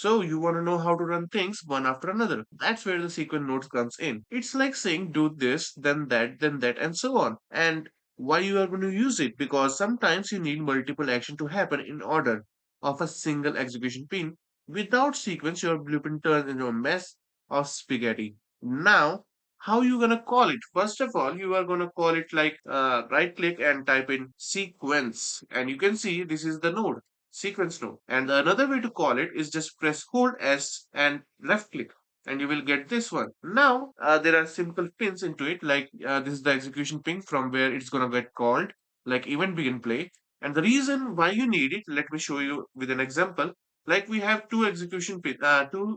So you want to know how to run things one after another. That's where the sequence nodes comes in. It's like saying do this, then that, and so on. And why you are going to use it? Because sometimes you need multiple action to happen in order of a single execution pin. Without sequence, your blueprint turns into a mess of spaghetti. Now, how you gonna call it? First of all, you are gonna call it like right click and type in sequence, and you can see this is the node sequence node. And another way to call it is just press hold S and left click, and you will get this one. Now there are simple pins into it, like this is the execution pin from where it's gonna get called, like event begin play. And the reason why you need it, let me show you with an example. Like we have two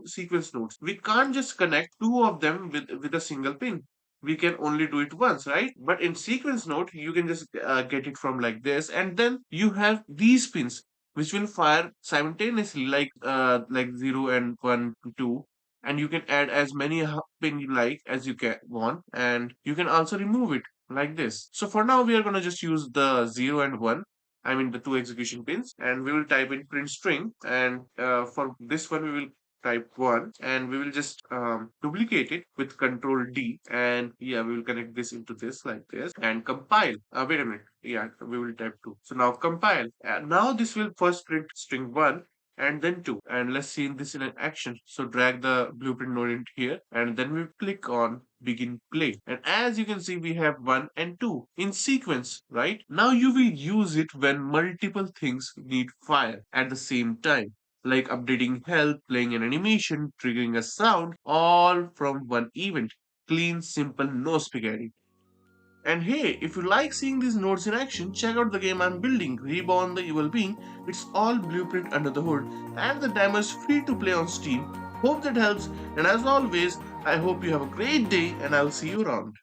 sequence nodes. We can't just connect two of them with a single pin. We can only do it once, right? But in sequence node, you can just get it from like this, and then you have these pins which will fire simultaneously, like 0 and 1 2, and you can add as many pin you like as you can want, and you can also remove it like this. So for now, we are gonna just use the 0 and 1. I mean the two execution pins, and we will type in print string. And for this one, we will type 1, and we will just duplicate it with control D, and yeah, we will connect this into this like this and compile. Wait a minute, yeah, we will type 2. So now compile. Now this will first print string 1 and then 2, and let's see this in an action. So drag the blueprint node into here, and then we click on begin play, and as you can see we have 1 and 2 in sequence. Right now you will use it when multiple things need fire at the same time, like updating health, playing an animation, triggering a sound, all from one event. Clean, simple, no spaghetti. And hey, if you like seeing these nodes in action, check out the game I'm building, Reborn the Evil Being. It's all blueprint under the hood, and the demo is free to play on Steam. Hope that helps, and as always, I hope you have a great day, and I'll see you around.